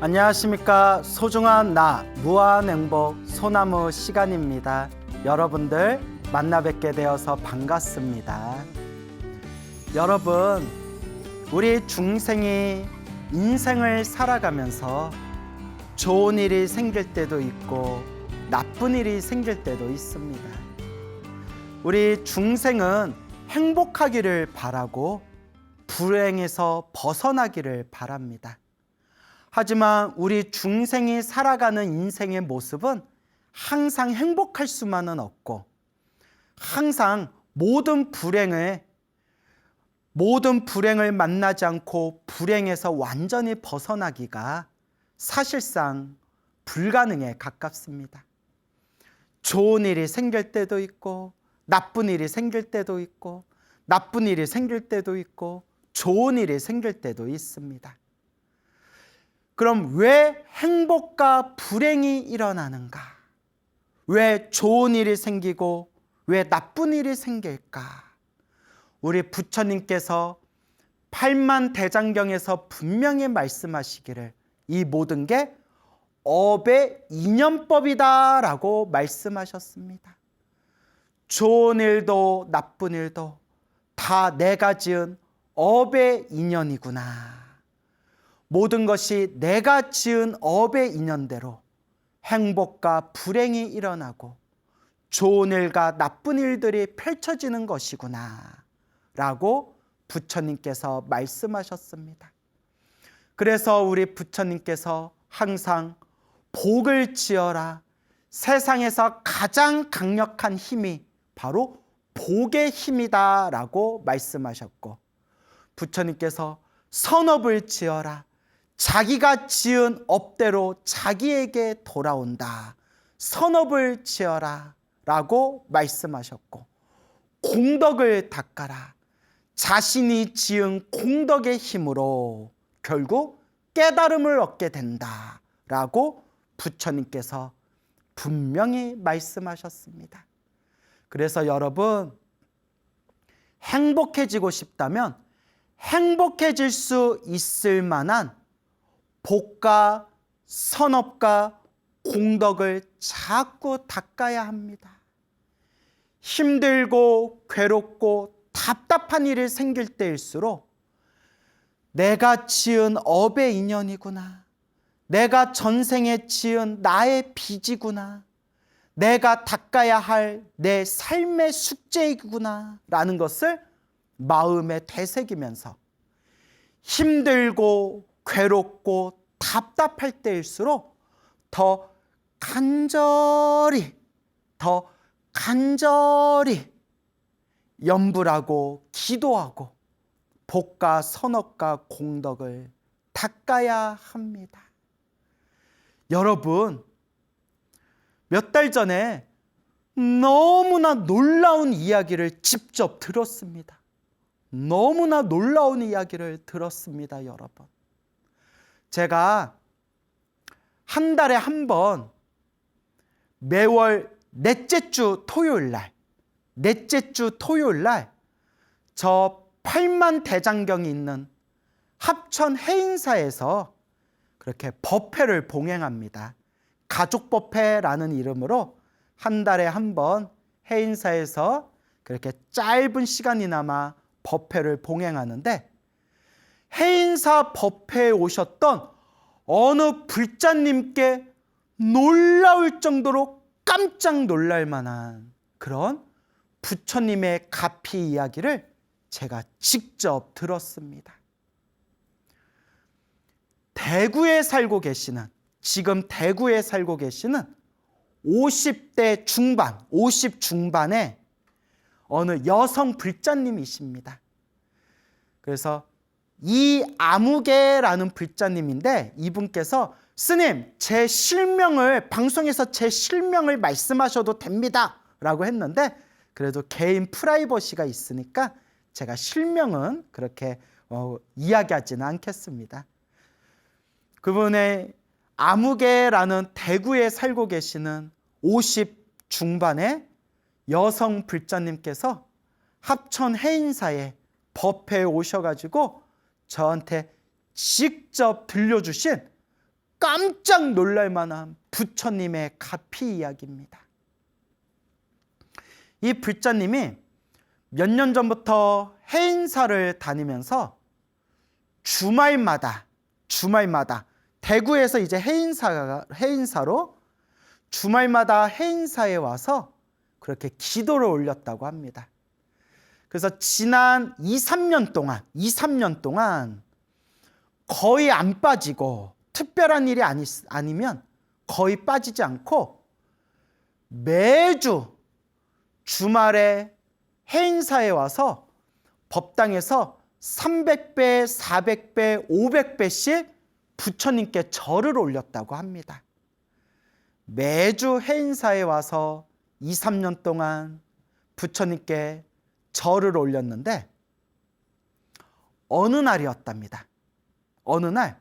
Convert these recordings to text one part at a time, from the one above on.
안녕하십니까. 소중한 나 무한행복 소나무 시간입니다. 여러분들 만나 뵙게 되어서 반갑습니다. 여러분, 우리 중생이 인생을 살아가면서 좋은 일이 생길 때도 있고 나쁜 일이 생길 때도 있습니다. 우리 중생은 행복하기를 바라고 불행에서 벗어나기를 바랍니다. 하지만 우리 중생이 살아가는 인생의 모습은 항상 행복할 수만은 없고 항상 모든 불행을 만나지 않고 불행에서 완전히 벗어나기가 사실상 불가능에 가깝습니다. 좋은 일이 생길 때도 있고 나쁜 일이 생길 때도 있고 나쁜 일이 생길 때도 있고 좋은 일이 생길 때도 있습니다. 그럼 왜 행복과 불행이 일어나는가? 왜 좋은 일이 생기고 왜 나쁜 일이 생길까? 우리 부처님께서 팔만대장경에서 분명히 말씀하시기를 이 모든 게 업의 인연법이다 라고 말씀하셨습니다. 좋은 일도 나쁜 일도 다 내가 지은 업의 인연이구나. 모든 것이 내가 지은 업의 인연대로 행복과 불행이 일어나고 좋은 일과 나쁜 일들이 펼쳐지는 것이구나 라고 부처님께서 말씀하셨습니다. 그래서 우리 부처님께서 항상 복을 지어라. 세상에서 가장 강력한 힘이 바로 복의 힘이다 라고 말씀하셨고, 부처님께서 선업을 지어라. 자기가 지은 업대로 자기에게 돌아온다. 선업을 지어라 라고 말씀하셨고, 공덕을 닦아라. 자신이 지은 공덕의 힘으로 결국 깨달음을 얻게 된다 라고 부처님께서 분명히 말씀하셨습니다. 그래서 여러분, 행복해지고 싶다면 행복해질 수 있을 만한 복과 선업과 공덕을 자꾸 닦아야 합니다. 힘들고 괴롭고 답답한 일이 생길 때일수록 내가 지은 업의 인연이구나. 내가 전생에 지은 나의 빚이구나. 내가 닦아야 할 내 삶의 숙제이구나 라는 것을 마음에 되새기면서 힘들고 괴롭고 답답할 때일수록 더 간절히 염불하고 기도하고 복과 선업과 공덕을 닦아야 합니다. 여러분, 몇 달 전에 너무나 놀라운 이야기를 직접 들었습니다. 너무나 놀라운 이야기를 들었습니다, 여러분. 제가 한 달에 한 번 매월 넷째 주 토요일 날 저 팔만대장경이 있는 합천 해인사에서 그렇게 법회를 봉행합니다. 가족법회라는 이름으로 한 달에 한 번 해인사에서 그렇게 짧은 시간이나마 법회를 봉행하는데, 해인사 법회에 오셨던 어느 불자님께 놀라울 정도로 깜짝 놀랄 만한 그런 부처님의 가피 이야기를 제가 직접 들었습니다. 지금 대구에 살고 계시는 50대 중반, 50 중반의 어느 여성 불자님이십니다. 그래서 이아무개라는 불자님인데, 이분께서 스님, 방송에서 제 실명을 말씀하셔도 됩니다 라고 했는데, 그래도 개인 프라이버시가 있으니까 제가 실명은 그렇게 이야기하지는 않겠습니다. 그분의 아무개라는 대구에 살고 계시는 50 중반의 여성 불자님께서 합천 해인사에 법회에 오셔가지고 저한테 직접 들려주신 깜짝 놀랄 만한 부처님의 가피 이야기입니다. 이 불자님이 몇 년 전부터 해인사를 다니면서 주말마다 대구에서 이제 해인사로 주말마다 해인사에 와서 그렇게 기도를 올렸다고 합니다. 그래서 지난 2, 3년 동안 거의 안 빠지고 특별한 일이 아니면 거의 빠지지 않고 매주 주말에 해인사에 와서 법당에서 300배, 400배, 500배씩 부처님께 절을 올렸다고 합니다. 매주 해인사에 와서 2, 3년 동안 부처님께 절을 올렸는데 어느 날이었답니다. 어느 날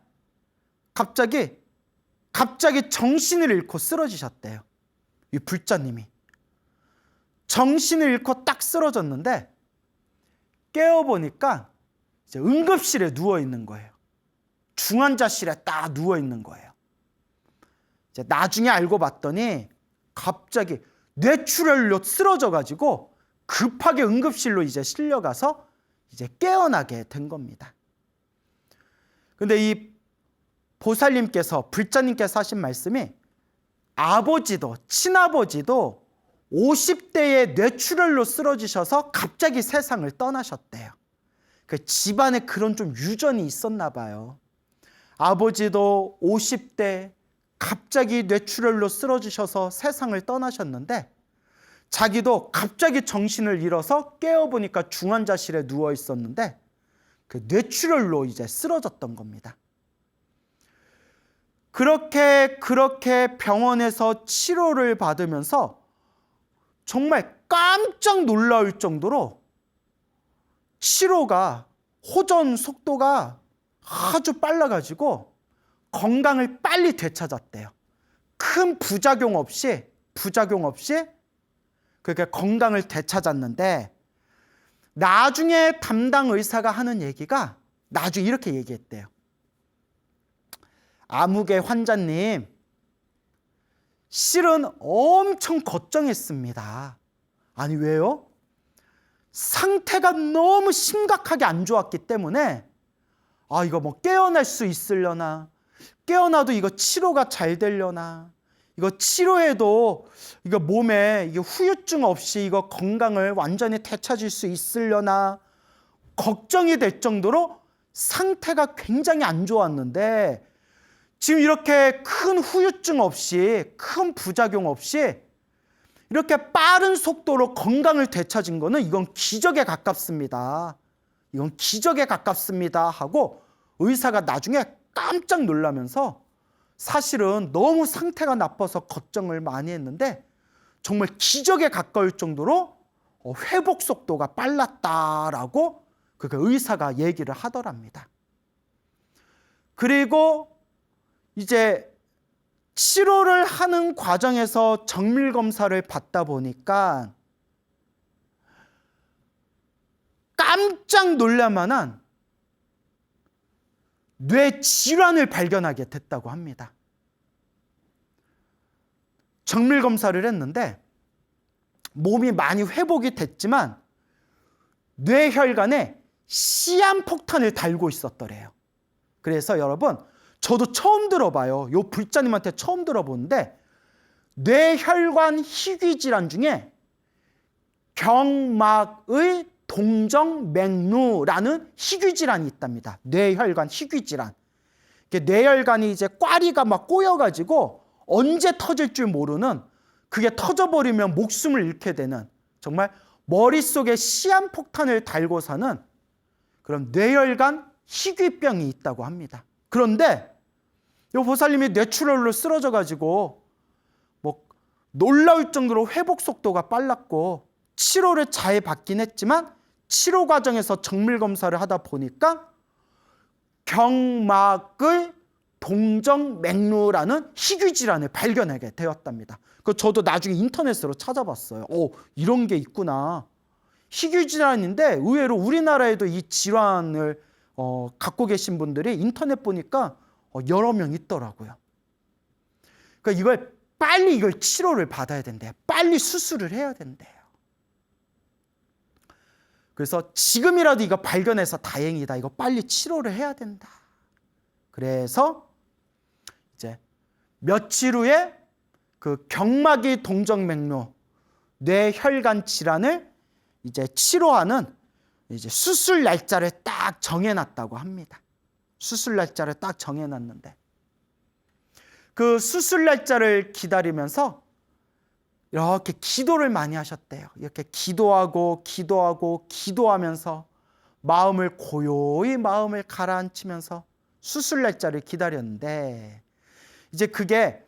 갑자기 정신을 잃고 쓰러지셨대요. 이 불자님이 정신을 잃고 딱 쓰러졌는데 깨어보니까 이제 응급실에 누워 있는 거예요. 중환자실에 딱 누워 있는 거예요. 이제 나중에 알고 봤더니 갑자기 뇌출혈로 쓰러져가지고 급하게 응급실로 이제 실려가서 이제 깨어나게 된 겁니다. 근데 이 보살님께서, 불자님께서 하신 말씀이 아버지도, 친아버지도 50대에 뇌출혈로 쓰러지셔서 갑자기 세상을 떠나셨대요. 그 집안에 그런 좀 유전이 있었나 봐요. 아버지도 50대 갑자기 뇌출혈로 쓰러지셔서 세상을 떠나셨는데 자기도 갑자기 정신을 잃어서 깨어보니까 중환자실에 누워 있었는데 그 뇌출혈로 이제 쓰러졌던 겁니다. 그렇게 병원에서 치료를 받으면서 정말 깜짝 놀라울 정도로 치료가 호전 속도가 아주 빨라가지고 건강을 빨리 되찾았대요. 큰 부작용 없이 그렇게 건강을 되찾았는데 나중에 담당 의사가 하는 얘기가 나중에 이렇게 얘기했대요. 아무개 환자님, 실은 엄청 걱정했습니다. 아니 왜요? 상태가 너무 심각하게 안 좋았기 때문에 이거 뭐 깨어날 수 있으려나, 깨어나도 이거 치료가 잘 되려나, 이거 치료해도 이거 몸에 이게 후유증 없이 이거 건강을 완전히 되찾을 수 있으려나 걱정이 될 정도로 상태가 굉장히 안 좋았는데 지금 이렇게 큰 후유증 없이, 큰 부작용 없이 이렇게 빠른 속도로 건강을 되찾은 거는 이건 기적에 가깝습니다. 이건 기적에 가깝습니다 하고 의사가 나중에 깜짝 놀라면서 사실은 너무 상태가 나빠서 걱정을 많이 했는데 정말 기적에 가까울 정도로 회복 속도가 빨랐다라고 그 의사가 얘기를 하더랍니다. 그리고 이제 치료를 하는 과정에서 정밀 검사를 받다 보니까 깜짝 놀랄 만한 뇌 질환을 발견하게 됐다고 합니다. 정밀 검사를 했는데 몸이 많이 회복이 됐지만 뇌혈관에 시한폭탄을 달고 있었더래요. 그래서 여러분, 저도 처음 들어봐요. 요 불자님한테 처음 들어보는데 뇌혈관 희귀 질환 중에 경막의 동정맥류라는 희귀 질환이 있답니다. 뇌혈관 희귀 질환. 뇌혈관이 이제 꽈리가 막 꼬여가지고 언제 터질 줄 모르는, 그게 터져버리면 목숨을 잃게 되는, 정말 머릿속에 시한폭탄을 달고 사는 그런 뇌혈관 희귀병이 있다고 합니다. 그런데 이 보살님이 뇌출혈로 쓰러져가지고 뭐 놀라울 정도로 회복 속도가 빨랐고 치료를 잘 받긴 했지만 치료 과정에서 정밀 검사를 하다 보니까 경막의 동정맥류라는 희귀 질환을 발견하게 되었답니다. 저도 나중에 인터넷으로 찾아봤어요. 이런 게 있구나. 희귀 질환인데 의외로 우리나라에도 이 질환을 갖고 계신 분들이 인터넷 보니까 여러 명 있더라고요. 그러니까 이걸 빨리 이걸 치료를 받아야 된대요. 빨리 수술을 해야 된대요. 그래서 지금이라도 이거 발견해서 다행이다. 이거 빨리 치료를 해야 된다. 그래서 이제 며칠 후에 그 경막이 동정맥류 뇌혈관 질환을 이제 치료하는 이제 수술 날짜를 딱 정해놨다고 합니다. 수술 날짜를 딱 정해놨는데 그 수술 날짜를 기다리면서 이렇게 기도를 많이 하셨대요. 이렇게 기도하면서 고요히 마음을 가라앉히면서 수술 날짜를 기다렸는데 이제 그게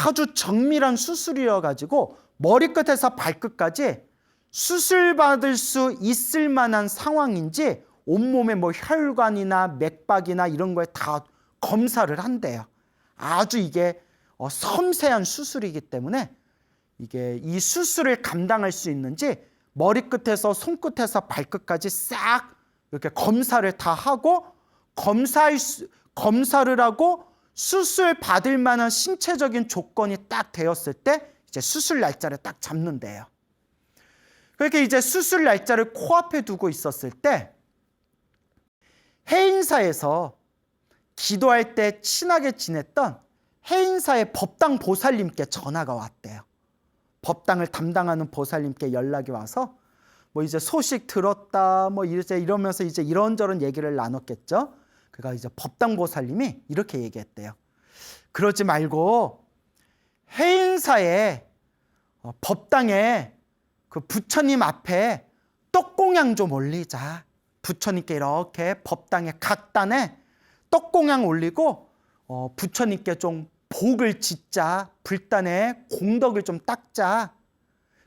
아주 정밀한 수술이어 가지고 머리끝에서 발끝까지 수술 받을 수 있을 만한 상황인지 온몸에 뭐 혈관이나 맥박이나 이런 거에 다 검사를 한대요. 아주 이게 섬세한 수술이기 때문에 이게 이 수술을 감당할 수 있는지 머리끝에서 손끝에서 발끝까지 싹 이렇게 검사를 다 하고 검사를 하고 수술 받을 만한 신체적인 조건이 딱 되었을 때 이제 수술 날짜를 딱 잡는데요. 그렇게 이제 수술 날짜를 코앞에 두고 있었을 때 해인사에서 기도할 때 친하게 지냈던 해인사의 법당 보살님께 전화가 왔대요. 법당을 담당하는 보살님께 연락이 와서 뭐 이제 소식 들었다 뭐 이제 이러면서 이제 이런저런 얘기를 나눴겠죠. 그러니까 이제 법당 보살님이 이렇게 얘기했대요. 그러지 말고 해인사의 법당에 그 부처님 앞에 떡공양 좀 올리자. 부처님께 이렇게 법당의 각단에 떡공양 올리고 부처님께 좀 복을 짓자. 불단에 공덕을 좀 닦자.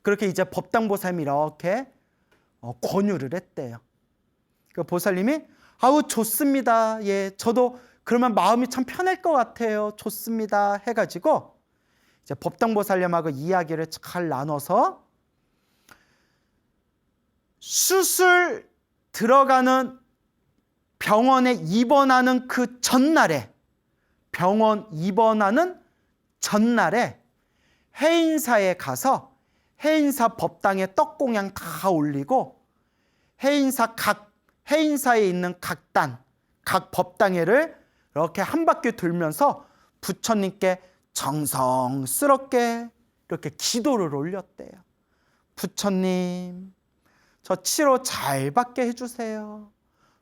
그렇게 이제 법당 보살님이 이렇게 권유를 했대요. 그 보살님이 아우 좋습니다. 예, 저도 그러면 마음이 참 편할 것 같아요. 좋습니다. 해가지고 이제 법당 보살님하고 이야기를 잘 나눠서 수술 들어가는 병원에 입원하는 그 전날에 병원 입원하는 전날에 해인사에 가서 해인사 법당에 떡공양 다 올리고 해인사에 있는 각 법당회를 이렇게 한 바퀴 돌면서 부처님께 정성스럽게 이렇게 기도를 올렸대요. 부처님, 저 치료 잘 받게 해주세요.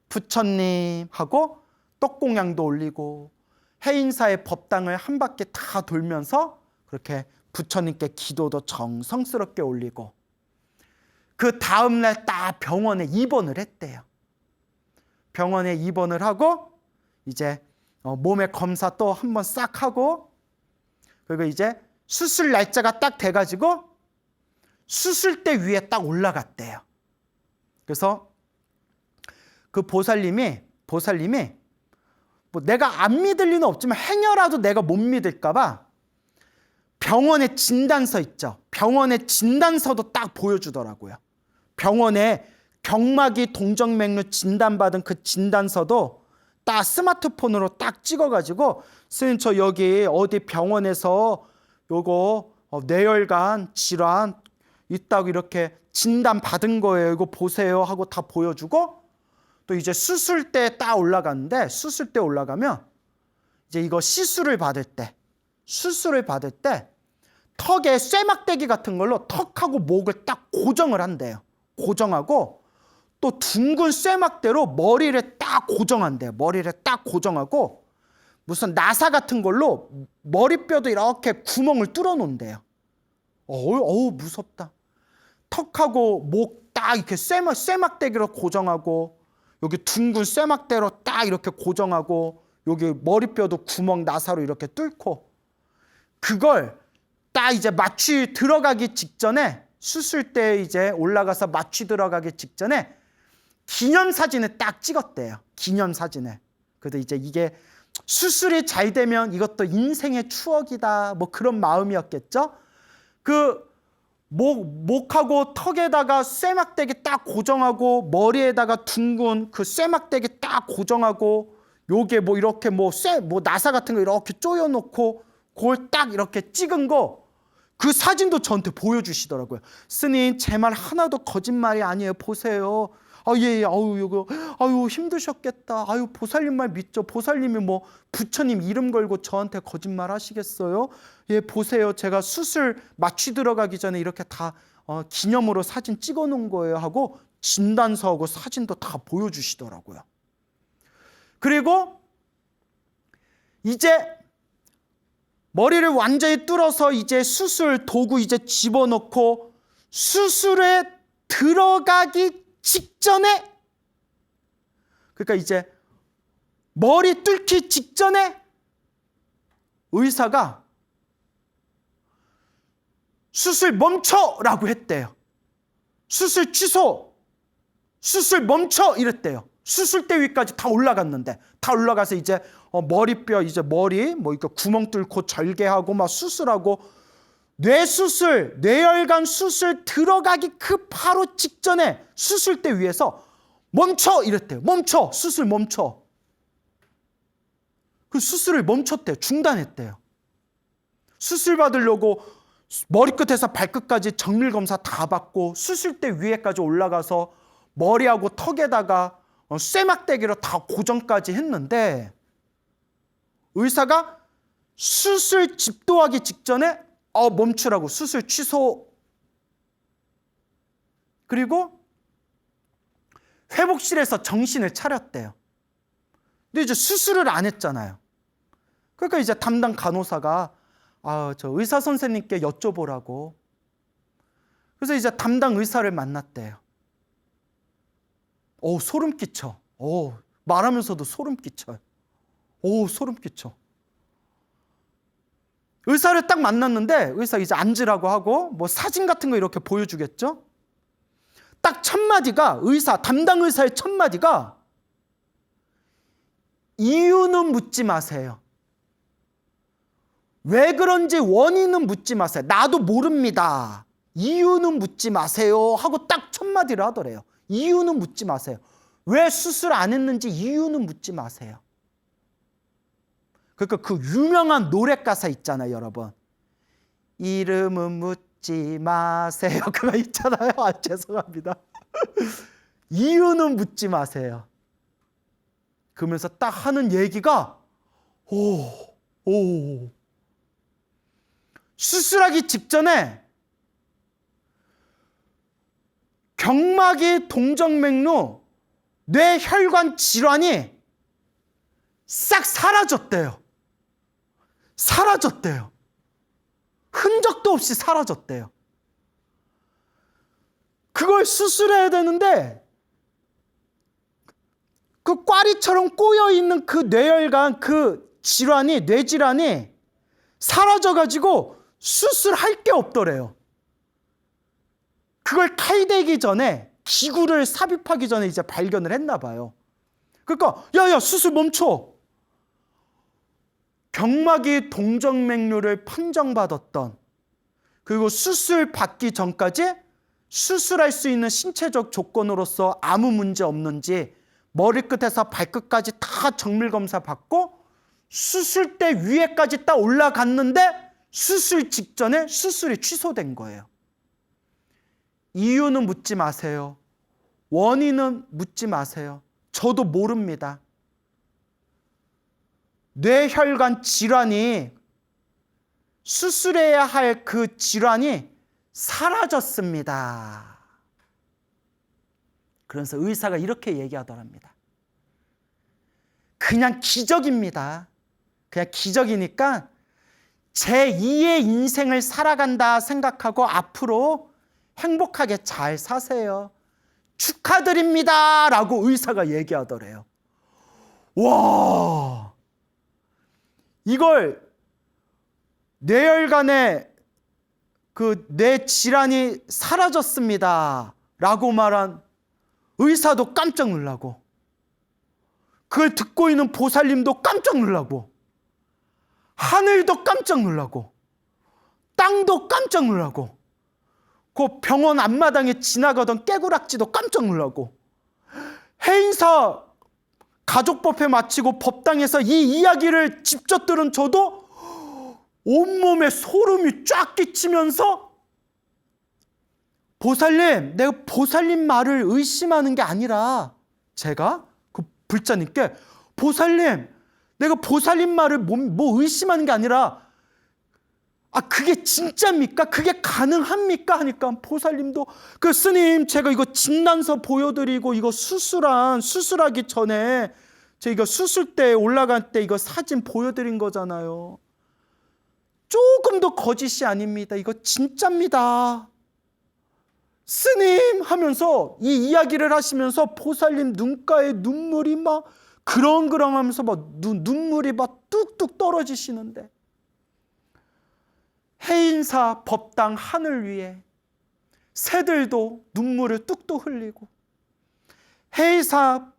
부처님 하고 떡공양도 올리고 해인사의 법당을 한 바퀴 다 돌면서 그렇게 부처님께 기도도 정성스럽게 올리고 그 다음날 딱 병원에 입원을 했대요. 병원에 입원을 하고 이제 몸의 검사 또 한번 싹 하고 그리고 이제 수술 날짜가 딱 돼가지고 수술대 위에 딱 올라갔대요. 그래서 그 보살님이 뭐 내가 안 믿을 리는 없지만 행여라도 내가 못 믿을까봐 병원에 진단서 있죠. 병원에 진단서도 딱 보여주더라고요. 병원에 경막이 동정맥류 진단받은 그 진단서도 딱 스마트폰으로 딱 찍어가지고 선생님 저 여기 어디 병원에서 요거 뇌혈관 질환 있다고 이렇게 진단받은 거예요. 이거 보세요 하고 다 보여주고 또 이제 수술대에 딱 올라갔는데 수술대 올라가면 이제 이거 수술을 받을 때 턱에 쇠막대기 같은 걸로 턱하고 목을 딱 고정을 한대요. 고정하고 또 둥근 쇠막대로 머리를 딱 고정한대요. 머리를 딱 고정하고 무슨 나사 같은 걸로 머리뼈도 이렇게 구멍을 뚫어 놓은대요. 어우 무섭다. 턱하고 목 딱 이렇게 쇠막대기로 고정하고 여기 둥근 쇠막대로 딱 이렇게 고정하고 여기 머리뼈도 구멍 나사로 이렇게 뚫고 그걸 딱 이제 마취 들어가기 직전에 수술대에 이제 올라가서 마취 들어가기 직전에 기념사진을 딱 찍었대요. 기념사진을. 그래도 이제 이게 수술이 잘 되면 이것도 인생의 추억이다. 뭐 그런 마음이었겠죠. 그 목하고 턱에다가 쇠막대기 딱 고정하고 머리에다가 둥근 그 쇠막대기 딱 고정하고 요게 뭐 이렇게 뭐 나사 같은 거 이렇게 조여놓고 그걸 딱 이렇게 찍은 거, 그 사진도 저한테 보여주시더라고요. 스님, 제 말 하나도 거짓말이 아니에요. 보세요. 예, 이거, 힘드셨겠다. 보살님 말 믿죠. 보살님이 뭐 부처님 이름 걸고 저한테 거짓말 하시겠어요? 예, 보세요. 제가 수술 마취 들어가기 전에 이렇게 다 기념으로 사진 찍어 놓은 거예요 하고 진단서하고 사진도 다 보여주시더라고요. 그리고 이제 머리를 완전히 뚫어서 이제 수술 도구 이제 집어넣고 수술에 들어가기 직전에, 그러니까 이제 머리 뚫기 직전에 의사가 수술 멈춰라고 했대요. 수술 취소, 수술 멈춰 이랬대요. 수술대 위까지 다 올라갔는데, 다 올라가서 이제 머리뼈, 이제 머리 뭐 이렇게 구멍 뚫고 절개하고 막 수술하고, 뇌수술, 뇌혈관 수술 들어가기 그 바로 직전에 수술대 위에서 멈춰 이랬대요. 멈춰, 수술 멈춰. 그 수술을 멈췄대요. 중단했대요. 수술 받으려고 머리끝에서 발끝까지 정밀검사 다 받고 수술대 위에까지 올라가서 머리하고 턱에다가 쇠막대기로 다 고정까지 했는데, 의사가 수술 집도하기 직전에 멈추라고 수술 취소. 그리고 회복실에서 정신을 차렸대요. 근데 이제 수술을 안 했잖아요. 그러니까 이제 담당 간호사가 저 의사 선생님께 여쭤보라고. 그래서 이제 담당 의사를 만났대요. 소름 끼쳐. 말하면서도 소름 끼쳐요. 소름 끼쳐. 의사를 딱 만났는데 의사 이제 앉으라고 하고 뭐 사진 같은 거 이렇게 보여주겠죠? 딱 첫 마디가, 담당 의사의 첫 마디가, 이유는 묻지 마세요. 왜 그런지 원인은 묻지 마세요. 나도 모릅니다. 이유는 묻지 마세요 하고 딱 첫 마디를 하더래요. 이유는 묻지 마세요. 왜 수술 안 했는지 이유는 묻지 마세요. 그러니까 그 유명한 노래 가사 있잖아요, 여러분. 이름은 묻지 마세요. 그거 있잖아요. 죄송합니다. 이유는 묻지 마세요. 그러면서 딱 하는 얘기가 수술하기 직전에 경막이 동정맥류 뇌혈관 질환이 싹 사라졌대요. 흔적도 없이 사라졌대요. 그걸 수술해야 되는데 그 꽈리처럼 꼬여있는 그 뇌혈관 그 질환이, 뇌질환이 사라져가지고 수술할 게 없더래요. 그걸 칼대기 전에, 기구를 삽입하기 전에 이제 발견을 했나 봐요. 그러니까 야 수술 멈춰. 경막이 동정맥류를 판정받았던, 그리고 수술 받기 전까지 수술할 수 있는 신체적 조건으로서 아무 문제 없는지 머리끝에서 발끝까지 다 정밀검사 받고 수술대 위에까지 딱 올라갔는데 수술 직전에 수술이 취소된 거예요. 이유는 묻지 마세요. 원인은 묻지 마세요. 저도 모릅니다. 뇌혈관 질환이, 수술해야 할 그 질환이 사라졌습니다. 그래서 의사가 이렇게 얘기하더랍니다. 그냥 기적입니다. 그냥 기적이니까 제2의 인생을 살아간다 생각하고 앞으로 행복하게 잘 사세요. 축하드립니다. 라고 의사가 얘기하더래요. 와, 이걸 뇌혈관에 그 뇌 질환이 사라졌습니다. 라고 말한 의사도 깜짝 놀라고, 그걸 듣고 있는 보살님도 깜짝 놀라고, 하늘도 깜짝 놀라고, 땅도 깜짝 놀라고, 그 병원 앞마당에 지나가던 깨구락지도 깜짝 놀라고, 해인사 가족법회 마치고 법당에서 이 이야기를 직접 들은 저도 온몸에 소름이 쫙 끼치면서 보살님, 내가 보살님 말을 의심하는 게 아니라 제가 그 불자님께 보살님, 내가 보살님 말을 뭐 의심하는 게 아니라 그게 진짜입니까? 그게 가능합니까? 하니까 보살님도 그 스님, 제가 이거 진단서 보여드리고 이거 수술하기 전에 제가 수술대 올라갈 때 이거 사진 보여드린 거잖아요. 조금도 거짓이 아닙니다. 이거 진짜입니다. 스님 하면서 이 이야기를 하시면서 보살님 눈가에 눈물이 막 그렁그렁 하면서 막 눈물이 막 뚝뚝 떨어지시는데, 해인사 법당 하늘 위에 새들도 눈물을 뚝뚝 흘리고, 해인사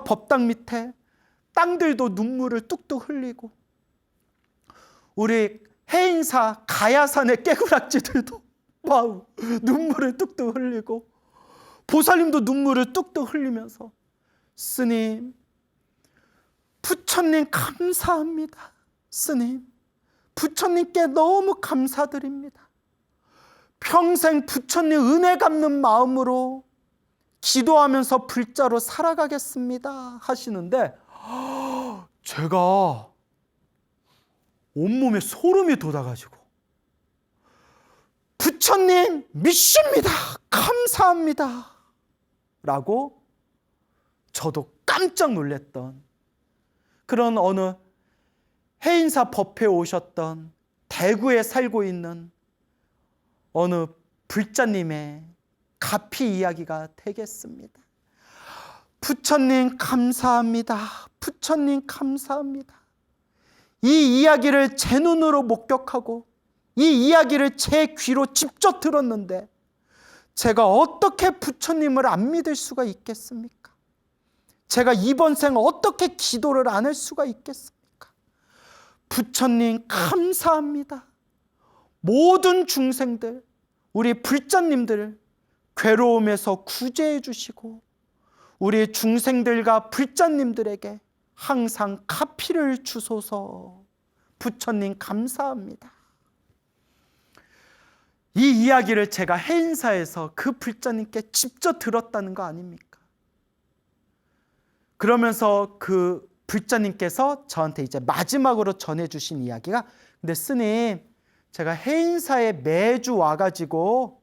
법당 밑에 땅들도 눈물을 뚝뚝 흘리고, 우리 해인사 가야산의 깨구락지들도 막 눈물을 뚝뚝 흘리고, 보살님도 눈물을 뚝뚝 흘리면서 스님, 부처님 감사합니다. 스님, 부처님께 너무 감사드립니다. 평생 부처님 은혜 갚는 마음으로 기도하면서 불자로 살아가겠습니다 하시는데, 제가 온몸에 소름이 돋아가지고 부처님 믿습니다, 감사합니다 라고 저도 깜짝 놀랐던 그런 어느 해인사 법회에 오셨던 대구에 살고 있는 어느 불자님의 가피 이야기가 되겠습니다. 부처님 감사합니다. 부처님 감사합니다. 이 이야기를 제 눈으로 목격하고 이 이야기를 제 귀로 직접 들었는데 제가 어떻게 부처님을 안 믿을 수가 있겠습니까? 제가 이번 생 어떻게 기도를 안 할 수가 있겠습니까? 부처님 감사합니다. 모든 중생들, 우리 불자님들 괴로움에서 구제해 주시고 우리 중생들과 불자님들에게 항상 가피를 주소서. 부처님 감사합니다. 이 이야기를 제가 해인사에서 그 불자님께 직접 들었다는 거 아닙니까? 그러면서 그 불자님께서 저한테 이제 마지막으로 전해주신 이야기가, 근데 스님, 제가 해인사에 매주 와가지고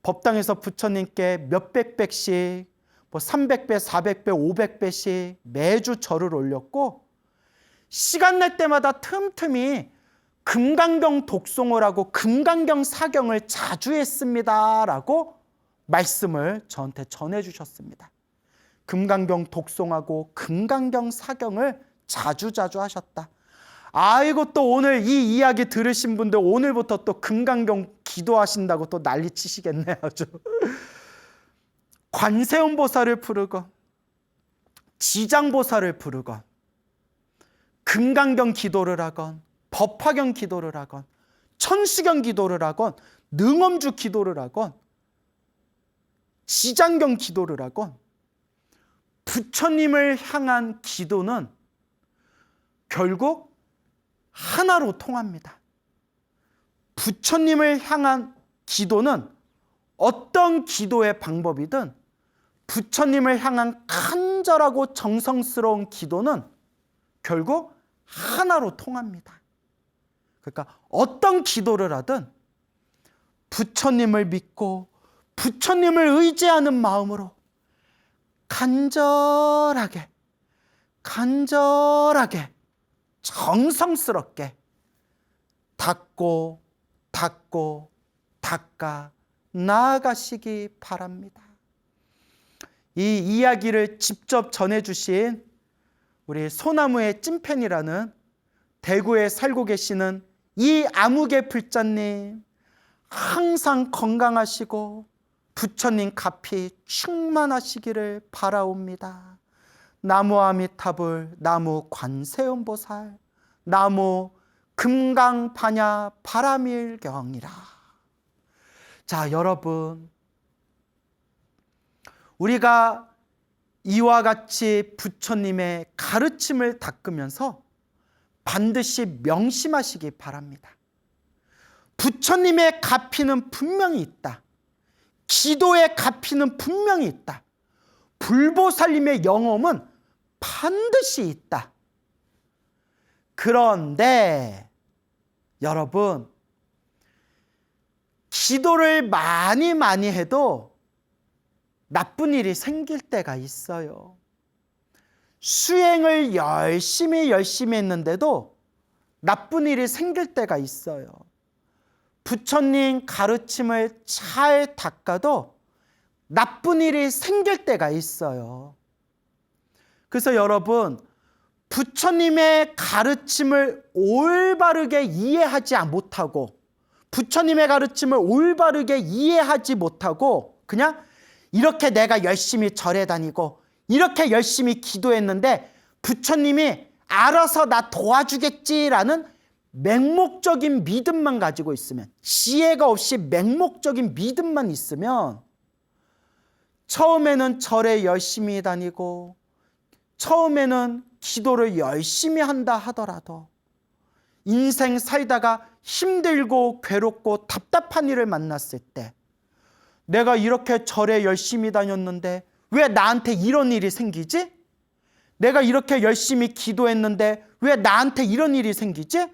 법당에서 부처님께 몇백 배씩, 뭐 300배, 400배, 500배씩 매주 절을 올렸고, 시간 날 때마다 틈틈이 금강경 독송을 하고 금강경 사경을 자주 했습니다 라고 말씀을 저한테 전해주셨습니다. 금강경 독송하고 금강경 사경을 자주 하셨다. 아이고, 또 오늘 이 이야기 들으신 분들 오늘부터 또 금강경 기도하신다고 또 난리 치시겠네 아주. 관세음보살을 부르건 지장보살을 부르건 금강경 기도를 하건 법화경 기도를 하건 천수경 기도를 하건 능엄주 기도를 하건 지장경 기도를 하건 부처님을 향한 기도는 결국 하나로 통합니다. 부처님을 향한 기도는 어떤 기도의 방법이든 부처님을 향한 간절하고 정성스러운 기도는 결국 하나로 통합니다. 그러니까 어떤 기도를 하든 부처님을 믿고 부처님을 의지하는 마음으로 간절하게 정성스럽게 닦고 닦아 나아가시기 바랍니다. 이 이야기를 직접 전해주신 우리 소나무의 찐팬이라는 대구에 살고 계시는 이 아무개 불자님, 항상 건강하시고 부처님 가피 충만하시기를 바라옵니다. 나무 아미타불, 나무 관세음보살, 나무 금강반야 바라밀경이라. 자, 여러분, 우리가 이와 같이 부처님의 가르침을 닦으면서 반드시 명심하시기 바랍니다. 부처님의 가피는 분명히 있다. 기도의 가피는 분명히 있다. 불보살님의 영험은 반드시 있다. 그런데 여러분, 기도를 많이 해도 나쁜 일이 생길 때가 있어요. 수행을 열심히 했는데도 나쁜 일이 생길 때가 있어요. 부처님 가르침을 잘 닦아도 나쁜 일이 생길 때가 있어요. 그래서 여러분, 부처님의 가르침을 올바르게 이해하지 못하고, 부처님의 가르침을 올바르게 이해하지 못하고 그냥 이렇게 내가 열심히 절에 다니고 이렇게 열심히 기도했는데 부처님이 알아서 나 도와주겠지라는 맹목적인 믿음만 가지고 있으면, 지혜가 없이 맹목적인 믿음만 있으면 처음에는 절에 열심히 다니고 처음에는 기도를 열심히 한다 하더라도 인생 살다가 힘들고 괴롭고 답답한 일을 만났을 때, 내가 이렇게 절에 열심히 다녔는데 왜 나한테 이런 일이 생기지? 내가 이렇게 열심히 기도했는데 왜 나한테 이런 일이 생기지?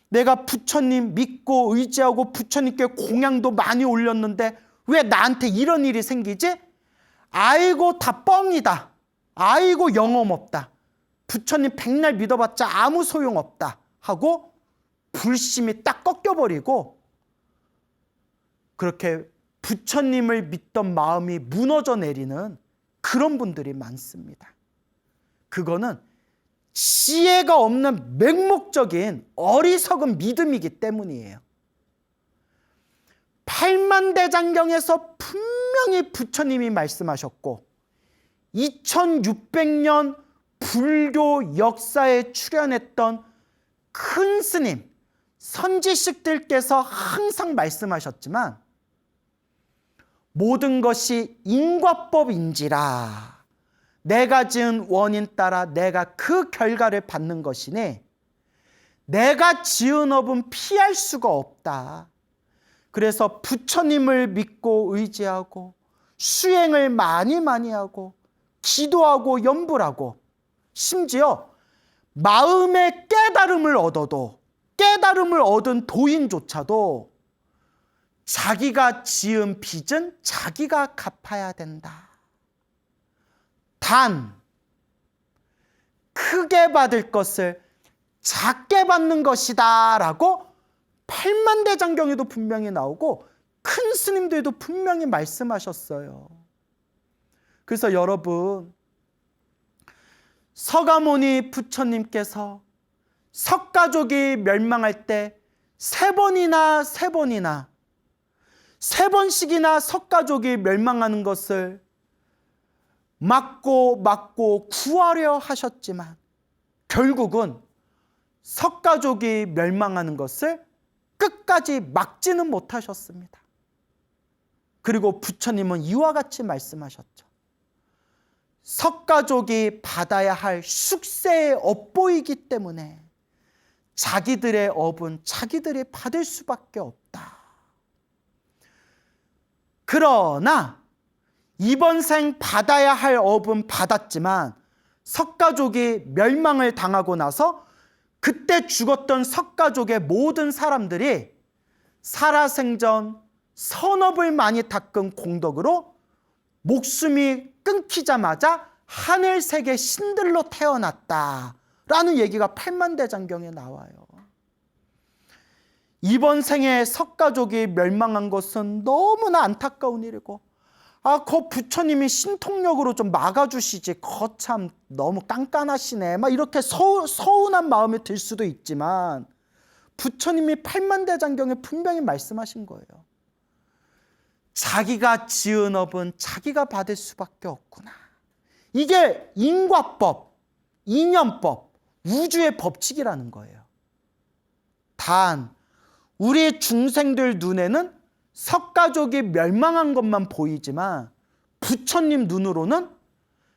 내가 부처님 믿고 의지하고 부처님께 공양도 많이 올렸는데 왜 나한테 이런 일이 생기지? 아이고 다 뻥이다. 아이고 영험 없다. 부처님 백날 믿어봤자 아무 소용없다 하고 불심이 딱 꺾여버리고 그렇게 부처님을 믿던 마음이 무너져 내리는 그런 분들이 많습니다. 그거는 지혜가 없는 맹목적인 어리석은 믿음이기 때문이에요. 팔만대장경에서 분명히 부처님이 말씀하셨고 2600년 불교 역사에 출연했던 큰 스님, 선지식들께서 항상 말씀하셨지만 모든 것이 인과법인지라 내가 지은 원인 따라 내가 그 결과를 받는 것이니 내가 지은 업은 피할 수가 없다. 그래서 부처님을 믿고 의지하고 수행을 많이 하고 기도하고 염불하고 심지어 마음의 깨달음을 얻어도 깨달음을 얻은 도인조차도 자기가 지은 빚은 자기가 갚아야 된다. 단 크게 받을 것을 작게 받는 것이다 라고 팔만대장경에도 분명히 나오고 큰 스님들도 분명히 말씀하셨어요. 그래서 여러분, 서가모니 부처님께서 석가족이 멸망할 때 세 번씩이나 석가족이 멸망하는 것을 막고 구하려 하셨지만 결국은 석가족이 멸망하는 것을 끝까지 막지는 못하셨습니다. 그리고 부처님은 이와 같이 말씀하셨죠. 석가족이 받아야 할 숙세의 업보이기 때문에 자기들의 업은 자기들이 받을 수밖에 없다. 그러나 이번 생 받아야 할 업은 받았지만 석가족이 멸망을 당하고 나서 그때 죽었던 석가족의 모든 사람들이 살아생전 선업을 많이 닦은 공덕으로 목숨이 끊기자마자 하늘세계 신들로 태어났다라는 얘기가 팔만대장경에 나와요. 이번 생에 석가족이 멸망한 것은 너무나 안타까운 일이고 그 부처님이 신통력으로 좀 막아주시지 거참 너무 깐깐하시네 막 이렇게 서운한 마음이 들 수도 있지만 부처님이 팔만대장경에 분명히 말씀하신 거예요. 자기가 지은 업은 자기가 받을 수밖에 없구나. 이게 인과법, 인연법, 우주의 법칙이라는 거예요. 단 우리 중생들 눈에는 석가족이 멸망한 것만 보이지만 부처님 눈으로는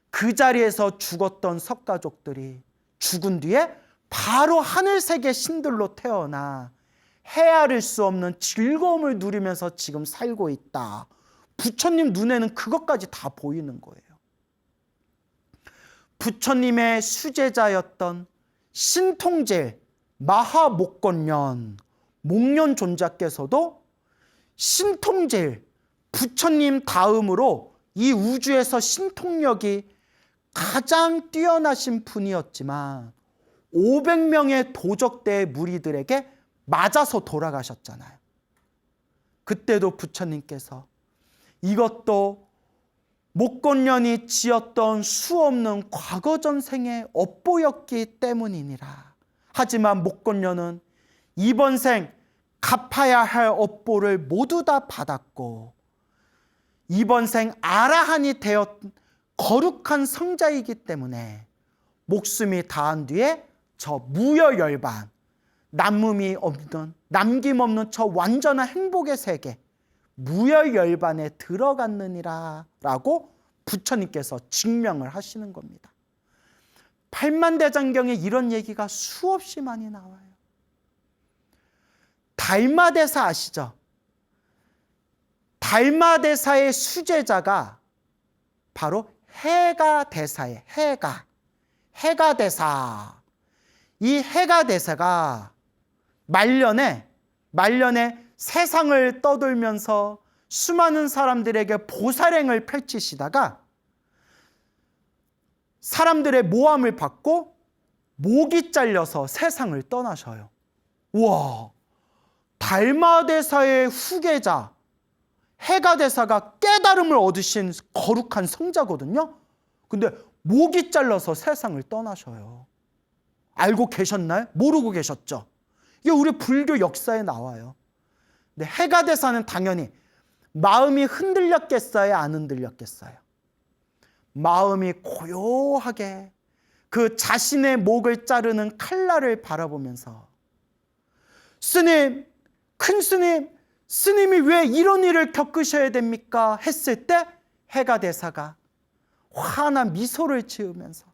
그 자리에서 죽었던 석가족들이 죽은 뒤에 바로 하늘세계 신들로 태어나 헤아릴 수 없는 즐거움을 누리면서 지금 살고 있다. 부처님 눈에는 그것까지 다 보이는 거예요. 부처님의 수제자였던 신통제 마하목건년 목련 존자께서도 신통제 부처님 다음으로 이 우주에서 신통력이 가장 뛰어나신 분이었지만 500명의 도적대의 무리들에게 맞아서 돌아가셨잖아요. 그때도 부처님께서 이것도 목건년이 지었던 수없는 과거 전생의 업보였기 때문이니라. 하지만 목건년은 이번 생 갚아야 할 업보를 모두 다 받았고 이번 생 아라한이 되었 거룩한 성자이기 때문에 목숨이 다한 뒤에 저 무여열반 남김없는 저 완전한 행복의 세계 무여열반에 들어갔느니라 라고 부처님께서 증명을 하시는 겁니다. 팔만대장경에 이런 얘기가 수없이 많이 나와요. 달마대사 아시죠? 달마대사의 수제자가 바로 해가대사예요. 해가대사. 이 해가대사가 말년에 세상을 떠돌면서 수많은 사람들에게 보살행을 펼치시다가 사람들의 모함을 받고 목이 잘려서 세상을 떠나셔요. 우와, 달마대사의 후계자 해가대사가 깨달음을 얻으신 거룩한 성자거든요. 근데 목이 잘려서 세상을 떠나셔요. 알고 계셨나요? 모르고 계셨죠? 이게 우리 불교 역사에 나와요. 근데 해가대사는 당연히 마음이 흔들렸겠어요? 안 흔들렸겠어요? 마음이 고요하게 그 자신의 목을 자르는 칼날을 바라보면서 스님, 큰 스님, 스님이 왜 이런 일을 겪으셔야 됩니까? 했을 때 해가대사가 환한 미소를 지으면서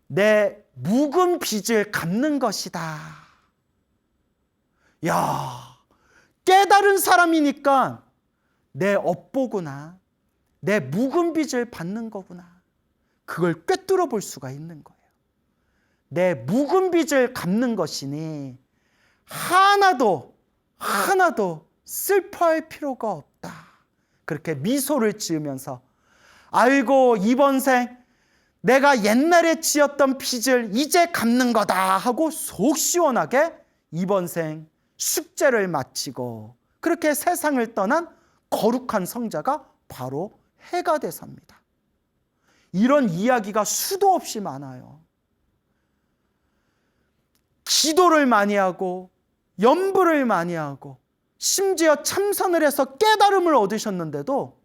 내 묵은 빚을 갚는 것이다. 야, 깨달은 사람이니까 내 업보구나. 내 묵은 빚을 받는 거구나. 그걸 꿰뚫어 볼 수가 있는 거예요. 내 묵은 빚을 갚는 것이니 하나도 슬퍼할 필요가 없다. 그렇게 미소를 지으면서 아이고 이번 생 내가 옛날에 지었던 빚을 이제 갚는 거다 하고 속 시원하게 이번 생 숙제를 마치고 그렇게 세상을 떠난 거룩한 성자가 바로 해가대사입니다. 이런 이야기가 수도 없이 많아요. 기도를 많이 하고 염불을 많이 하고 심지어 참선을 해서 깨달음을 얻으셨는데도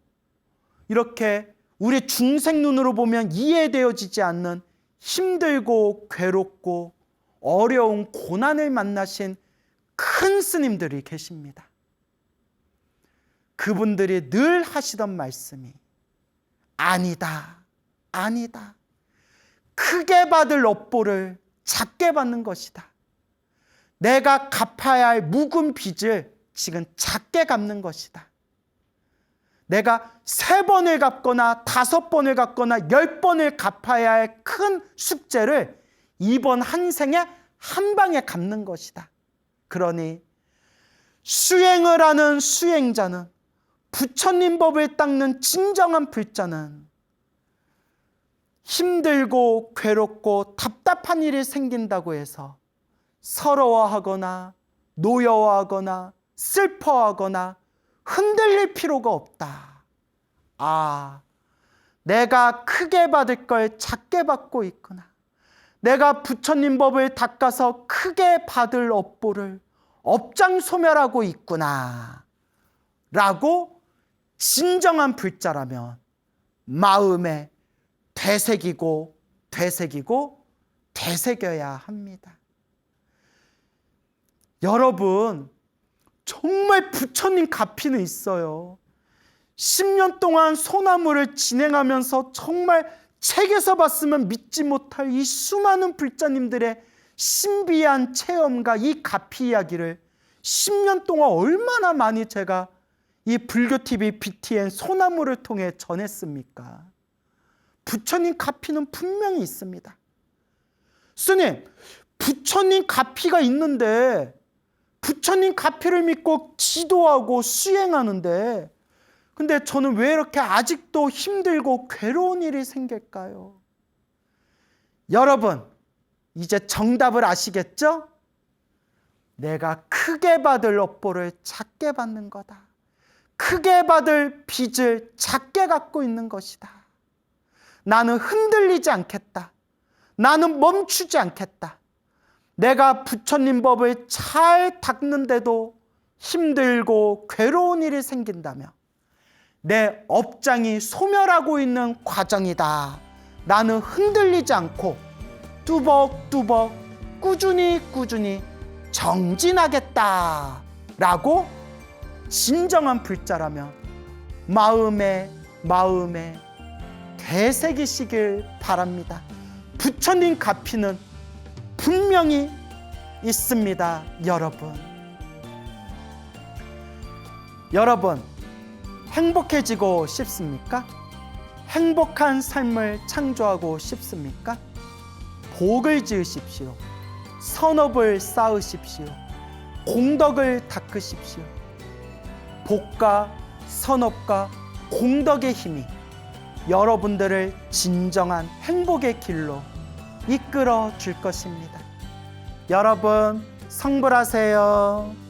이렇게 우리 중생 눈으로 보면 이해되어지지 않는 힘들고 괴롭고 어려운 고난을 만나신 큰 스님들이 계십니다. 그분들이 늘 하시던 말씀이 아니다. 크게 받을 업보를 작게 받는 것이다. 내가 갚아야 할 묵은 빚을 지금 작게 갚는 것이다. 내가 3번을 갚거나 5번을 갚거나 10번을 갚아야 할 큰 숙제를 이번 한 생에 한 방에 갚는 것이다. 그러니 수행을 하는 수행자는 부처님 법을 닦는 진정한 불자는 힘들고 괴롭고 답답한 일이 생긴다고 해서 서러워하거나 노여워하거나 슬퍼하거나 흔들릴 필요가 없다. 아, 내가 크게 받을 걸 작게 받고 있구나. 내가 부처님 법을 닦아서 크게 받을 업보를 업장소멸하고 있구나. 라고 진정한 불자라면 마음에 되새기고 되새겨야 합니다. 여러분, 정말 부처님 가피는 있어요. 10년 동안 소나무를 진행하면서 정말 책에서 봤으면 믿지 못할 이 수많은 불자님들의 신비한 체험과 이 가피 이야기를 10년 동안 얼마나 많이 제가 이 불교TV BTN 소나무를 통해 전했습니까? 부처님 가피는 분명히 있습니다. 스님, 부처님 가피가 있는데 부처님 가피를 믿고 기도하고 수행하는데 근데 저는 왜 이렇게 아직도 힘들고 괴로운 일이 생길까요? 여러분, 이제 정답을 아시겠죠? 내가 크게 받을 업보를 작게 받는 거다. 크게 받을 빚을 작게 갖고 있는 것이다. 나는 흔들리지 않겠다. 나는 멈추지 않겠다. 내가 부처님 법을 잘 닦는데도 힘들고 괴로운 일이 생긴다면 내 업장이 소멸하고 있는 과정이다. 나는 흔들리지 않고 뚜벅뚜벅 꾸준히 정진하겠다 라고 진정한 불자라면 마음에 되새기시길 바랍니다. 부처님 가피는 분명히 있습니다. 여러분 행복해지고 싶습니까? 행복한 삶을 창조하고 싶습니까? 복을 지으십시오. 선업을 쌓으십시오. 공덕을 닦으십시오. 복과 선업과 공덕의 힘이 여러분들을 진정한 행복의 길로 이끌어 줄 것입니다. 여러분 성불하세요.